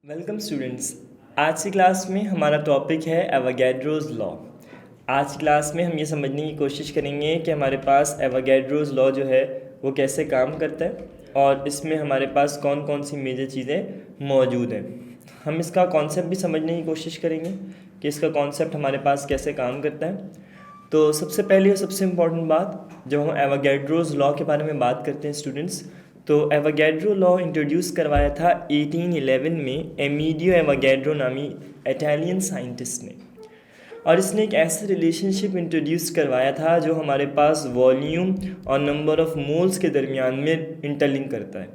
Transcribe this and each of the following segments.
Welcome students. आज की class में हमारा टॉपिक है एवोगैड्रोज लॉ। आज की क्लास में हम ये समझने की कोशिश करेंगे कि हमारे पास एवोगैड्रोज लॉ जो है वो कैसे काम करता है और इसमें हमारे पास कौन कौन सी मेजर चीज़ें मौजूद हैं। हम इसका कॉन्सेप्ट भी समझने की कोशिश करेंगे कि इसका कॉन्सेप्ट हमारे पास कैसे काम करता है। तो सबसे पहले और सबसे इम्पॉर्टेंट बात, जब हम एवोगैड्रोज लॉ के बारे में बात करते हैं स्टूडेंट्स, तो एवोगैड्रो लॉ इंट्रोड्यूस करवाया था 1811 में एमिडियो एवोगैड्रो नामी इटालियन साइंटिस्ट ने। और इसने एक ऐसा रिलेशनशिप इंट्रोड्यूस करवाया था जो हमारे पास वॉल्यूम और नंबर ऑफ मोल्स के दरमियान में इंटरलिंक करता है।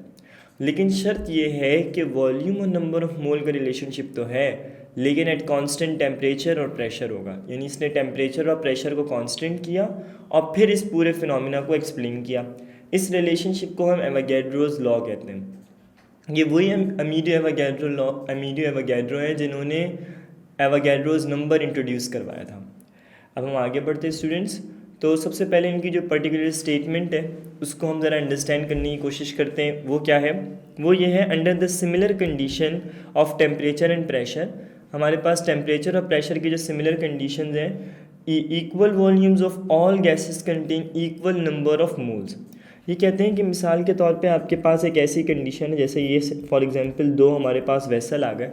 लेकिन शर्त यह है कि वॉल्यूम और नंबर ऑफ मोल का रिलेशनशिप तो है, लेकिन एट कांस्टेंट टेम्परेचर और प्रेशर होगा। यानी इसने टेम्परेचर और प्रेशर को कांस्टेंट किया और फिर इस पूरे फिनोमिना को एक्सप्लेन किया। इस रिलेशनशिप को हम एवोगैड्रोज लॉ कहते हैं। ये वही एमिडियो एवोगैड्रो हैं जिन्होंने एवोगैड्रोज नंबर इंट्रोड्यूस करवाया था। अब हम आगे बढ़ते हैं स्टूडेंट्स। तो सबसे पहले इनकी जो पर्टिकुलर स्टेटमेंट है उसको हम ज़रा अंडरस्टैंड करने की कोशिश करते हैं। वो क्या है? वो ये है, under the similar condition of temperature and pressure, हमारे पास टेम्परेचर और प्रेशर की जो सिमिलर कंडीशंस हैं, equal volumes of all gases contain equal number of moles. ये कहते हैं कि मिसाल के तौर पे आपके पास एक ऐसी कंडीशन है, जैसे ये फॉर एग्जांपल दो हमारे पास वेसल आ गए,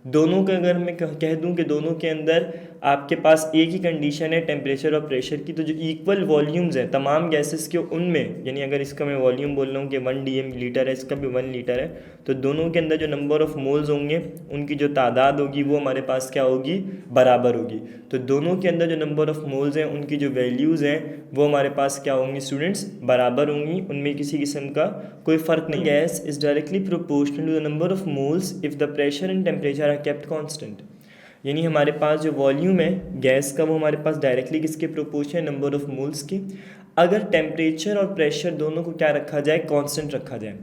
दोनों का अगर मैं कह दूं कि दोनों के अंदर आपके पास एक ही कंडीशन है टेम्परेचर और प्रेशर की, तो जो इक्वल वॉल्यूम्स हैं तमाम गैसेस के उनमें, यानी अगर इसका मैं वॉल्यूम बोल रहा हूँ कि 1 dm लीटर है, इसका भी 1 लीटर है, तो दोनों के अंदर जो नंबर ऑफ मोल्स होंगे उनकी जो तादाद होगी वो हमारे पास क्या होगी? बराबर होगी। तो दोनों के अंदर जो नंबर ऑफ मोल्स हैं उनकी जो वैल्यूज़ हैं वो हमारे पास क्या होंगी स्टूडेंट्स? बराबर होंगी, उनमें किसी किस्म का कोई फ़र्क नहीं। Gas is directly proportional to the number of moles if the pressure and temperature are kept constant. यानी हमारे पास जो वॉल्यूम है गैस का वो हमारे पास डायरेक्टली किसके प्रोपोर्शन है? नंबर ऑफ मोल्स की। अगर टेम्परेचर और प्रेशर दोनों को क्या रखा जाए? कांस्टेंट रखा जाए।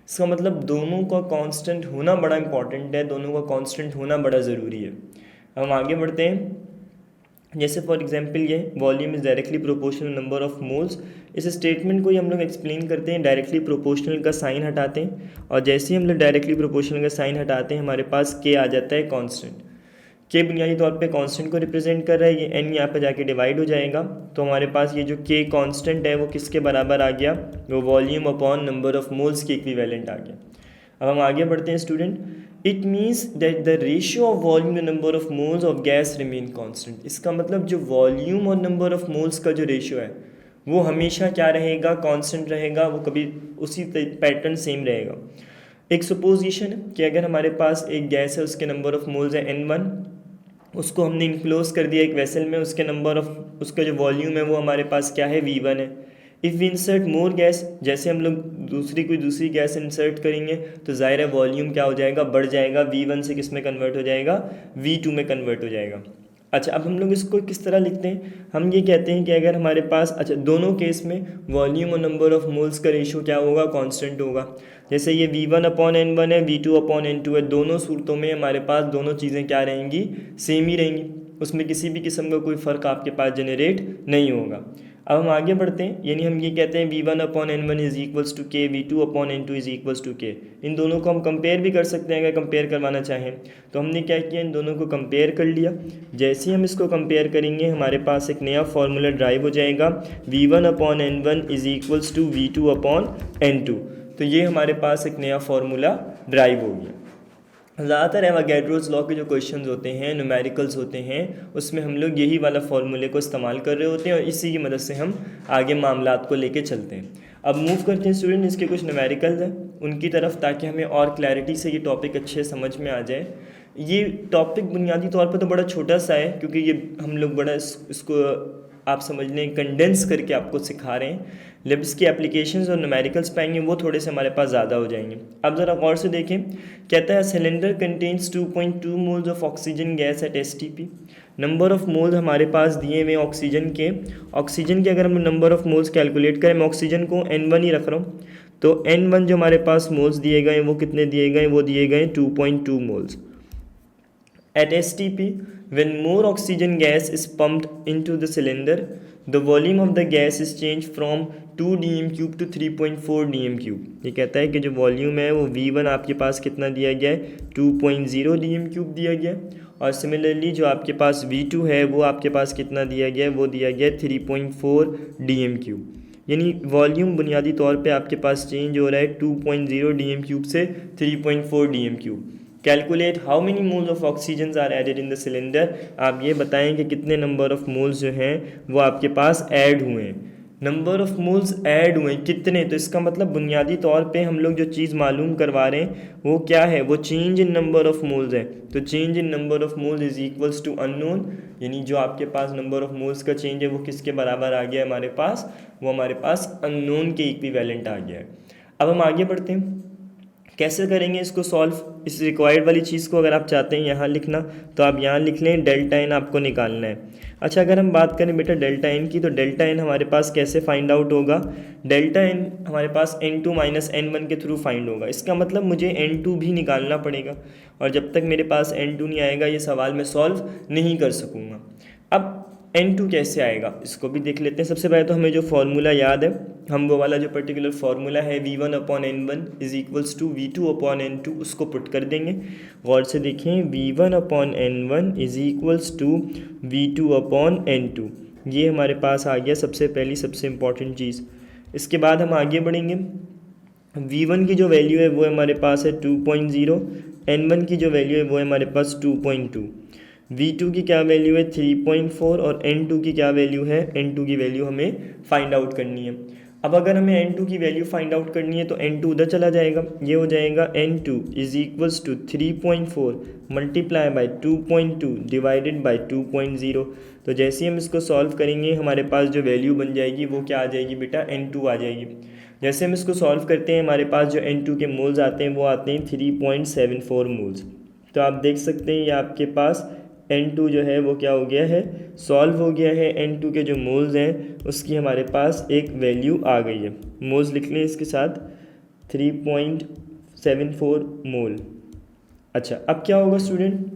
इसका मतलब दोनों का कांस्टेंट होना बड़ा इंपॉर्टेंट है, दोनों का कांस्टेंट होना बड़ा ज़रूरी है। हम आगे बढ़ते हैं। जैसे फॉर एग्जांपल ये volume is directly proportional number of moles, इस स्टेटमेंट को ही हम लोग एक्सप्लेन करते हैं, डायरेक्टली प्रोपोर्शनल का साइन हटाते हैं और जैसे ही हम लोग डायरेक्टली प्रोपोर्शनल का साइन हटाते हैं हमारे पास के आ जाता है कांस्टेंट। के बुनियादी तौर पे कांस्टेंट को रिप्रेजेंट कर रहा है, ये एन यहाँ पे जाके डिवाइड हो जाएगा, तो हमारे पास ये जो के कांस्टेंट है वो किसके बराबर आ गया? वो volume upon number of moles के इक्विवेलेंट आ गया। अब हम आगे बढ़ते हैं student. It means that the ratio of volume and number of moles of gas remain constant. इसका मतलब जो वॉल्यूम और नंबर ऑफ मोल्स का जो रेशियो है वो हमेशा क्या रहेगा? कांस्टेंट रहेगा, वो कभी उसी पैटर्न सेम रहेगा। एक सुपोजिशन है कि अगर हमारे पास एक गैस है, उसके नंबर ऑफ मोल्स है N1, उसको हमने इनक्लोज कर दिया एक वेसल में, उसके नंबर ऑफ उसका जो वॉल्यूम है वो हमारे पास क्या है? V1 है। If we insert more gas, जैसे हम लोग कोई दूसरी गैस इंसर्ट करेंगे तो ज़ाहिर है वॉल्यूम क्या हो जाएगा? बढ़ जाएगा, V1 से किस में कन्वर्ट हो जाएगा? V2 में कन्वर्ट हो जाएगा। अच्छा, अब हम लोग इसको किस तरह लिखते हैं? हम ये कहते हैं कि अगर हमारे पास, अच्छा, दोनों केस में वॉल्यूम और नंबर ऑफ मोल्स का रेशियो क्या होगा? कांस्टेंट होगा। जैसे ये V1 अपॉन N1 है, V2 अपॉन N2 है, दोनों सूरतों में हमारे पास दोनों चीज़ें क्या रहेंगी? सेम ही रहेंगी, उसमें किसी भी किस्म का कोई फ़र्क आपके पास जनरेट नहीं होगा। अब हम आगे बढ़ते हैं, यानी हम ये कहते हैं V1 upon N1 is equals to के, V2 upon N2 is equals to के। इन दोनों को हम कंपेयर भी कर सकते हैं अगर कंपेयर करवाना चाहें तो। हमने क्या किया? इन दोनों को कंपेयर कर लिया। जैसे ही हम इसको कंपेयर करेंगे हमारे पास एक नया फार्मूला ड्राइव हो जाएगा, V1 upon N1 is equals to V2 upon N2। तो ये हमारे पास एक नया फार्मूला ड्राइव हो गया। ज़्यादातर एवोगैड्रोज लॉ के जो क्वेश्चंस होते हैं, न्यूमेरिकल्स होते हैं, उसमें हम लोग यही वाला फार्मूले को इस्तेमाल कर रहे होते हैं और इसी की मदद से हम आगे मामलात को लेके चलते हैं। अब मूव करते हैं स्टूडेंट, इसके कुछ न्यूमेरिकल्स हैं उनकी तरफ, ताकि हमें और क्लैरिटी से ये टॉपिक अच्छे समझ में आ जाए। ये टॉपिक बुनियादी तौर पर तो बड़ा छोटा सा है, क्योंकि ये हम लोग बड़ा इसको आप समझ लें कंडेंस करके आपको सिखा रहे हैं। जब इसकी एप्लीकेशंस और न्यूमेरिकल्स पाएंगे वो थोड़े से हमारे पास ज़्यादा हो जाएंगे। अब ज़रा गौर से देखें, कहता है cylinder contains 2.2 moles of oxygen gas at STP। Number of moles हमारे पास दिए हुए ऑक्सीजन के अगर हम नंबर ऑफ मोल्स कैलकुलेट करें, मैं ऑक्सीजन को N1 ही रख रहा हूँ, तो N1 जो हमारे पास मोल्स दिए गए वो कितने दिए गए? वो दिए गए 2.2 moles. At STP, when more oxygen gas is pumped into the cylinder, the volume of the gas is change from 2 dm³ to 3.4 dm³। ये कहता है कि जो वॉल्यूम है वो V1 आपके पास कितना दिया गया है, 2.0 dm³ दिया गया है, और सिमिलरली जो आपके पास V2 है वो आपके पास कितना दिया गया है, वो दिया गया है 3.4 dm³। यानी वॉल्यूम बुनियादी तौर पे आपके पास चेंज हो रहा है 2.0 dm³ से 3.4 dm³। Calculate how many moles of oxygen are added in the cylinder. आप ये बताएं कि कितने नंबर ऑफ मोल्स जो हैं वो आपके पास ऐड हुए हैं। नंबर ऑफ मोल्स ऐड हुए कितने, तो इसका मतलब बुनियादी तौर पे हम लोग जो चीज़ मालूम करवा रहे हैं वो क्या है, वो change in number of moles है। तो change in number of moles is equals to unknown, यानी जो आपके पास नंबर ऑफ मोल्स का चेंज है वो किसके बराबर आ गया है हमारे पास, वो हमारे पास अननोन के इक्विवेलेंट आ गया है। अब हम आगे बढ़ते हैं, कैसे करेंगे इसको सॉल्व। इस रिक्वायर्ड वाली चीज़ को अगर आप चाहते हैं यहाँ लिखना तो आप यहाँ लिख लें, डेल्टा एन आपको निकालना है। अच्छा, अगर हम बात करें बेटा डेल्टा एन की, तो डेल्टा एन हमारे पास कैसे फाइंड आउट होगा, डेल्टा एन हमारे पास n2 माइनस n1 के थ्रू फाइंड होगा। इसका मतलब मुझे n2 भी निकालना पड़ेगा, और जब तक मेरे पास n2 नहीं आएगा ये सवाल मैं सॉल्व नहीं कर सकूँगा। अब n2 कैसे आएगा इसको भी देख लेते हैं। सबसे पहले तो हमें जो फार्मूला याद है, हम वो वाला जो पर्टिकुलर फार्मूला है v1 upon n1 is equals to v2 upon n2, उसको पुट कर देंगे। गौर से देखें, v1 upon n1 is equals to v2 upon n2, ये हमारे पास आ गया सबसे पहली सबसे इम्पॉर्टेंट चीज़। इसके बाद हम आगे बढ़ेंगे, v1 की जो वैल्यू है वो हमारे पास है 2.0, n1 की जो वैल्यू है वो है हमारे पास 2.2, v2 की क्या वैल्यू है 3.4, और n2 की क्या वैल्यू है, n2 की वैल्यू हमें फाइंड आउट करनी है। अब अगर हमें n2 की वैल्यू फाइंड आउट करनी है तो n2 उधर चला जाएगा, ये हो जाएगा n2 is equals to 3.4 multiply by 2.2 divided by 2.0। तो जैसे ही हम इसको सॉल्व करेंगे हमारे पास जो वैल्यू बन जाएगी वो क्या आ जाएगी बेटा, n2 आ जाएगी। जैसे हम इसको सॉल्व करते हैं हमारे पास जो n2 के मोल्स आते हैं वो आते हैं 3.74 मोल्स। तो आप देख सकते हैं ये आपके पास n2 जो है वो क्या हो गया है, सॉल्व हो गया है। n2 के जो मोल्स हैं उसकी हमारे पास एक वैल्यू आ गई है, मोल्स लिख लें इसके साथ 3.74 मोल। अच्छा, अब क्या होगा स्टूडेंट,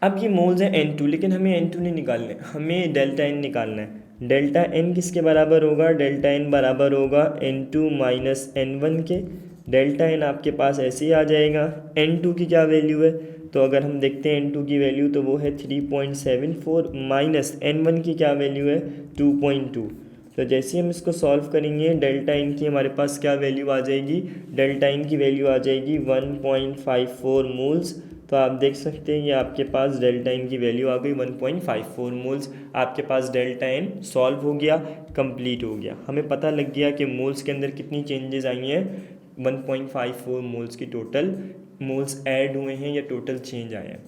अब ये मोल्स हैं n2, लेकिन हमें n2 नहीं निकालना है, हमें डेल्टा n निकालना है। डेल्टा n किसके बराबर होगा, डेल्टा n बराबर होगा n2 माइनस n1 के। डेल्टा n आपके पास ऐसे ही आ जाएगा। n2 की क्या वैल्यू है, तो अगर हम देखते हैं n2 की वैल्यू तो वो है 3.74 माइनस n1 की क्या वैल्यू है 2.2। तो जैसे ही हम इसको सॉल्व करेंगे डेल्टा इन की हमारे पास क्या वैल्यू आ जाएगी, डेल्टा इन की वैल्यू आ जाएगी 1.54 मोल्स। तो आप देख सकते हैं ये आपके पास डेल्टा इन की वैल्यू आ गई 1.54 मोल्स। आपके पास डेल्टा इन सॉल्व हो गया, कंप्लीट हो गया। हमें पता लग गया कि मोल्स के अंदर कितनी चेंजेस आई हैं, 1.54 मोल्स की टोटल मोल्स ऐड हुए हैं या टोटल चेंज आया है।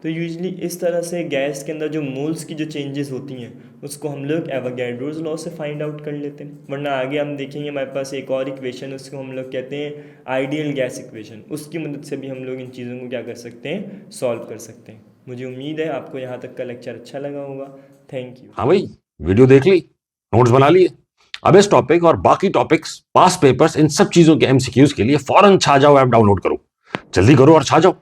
तो यूजली इस तरह से गैस के अंदर जो मोल्स की जो चेंजेस होती हैं उसको हम लोग एवोगैड्रोस लॉ से फाइंड आउट कर लेते हैं। वरना आगे हम देखेंगे हमारे पास एक और इक्वेशन, उसको हम लोग कहते हैं आइडियल गैस इक्वेशन, उसकी मदद से भी हम लोग इन चीज़ों को क्या कर सकते हैं, सॉल्व कर सकते हैं। मुझे उम्मीद है आपको यहाँ तक का लेक्चर अच्छा लगा होगा। Thank you. हाँ भाई, वीडियो देख ली, नोट्स बना लिए। अब इस टॉपिक और बाकी टॉपिक्स, पास पेपर्स, इन सब चीजों के एमसीक्यूज के लिए फौरन छा जाओ ऐप डाउनलोड करो। जल्दी करो और छा जाओ।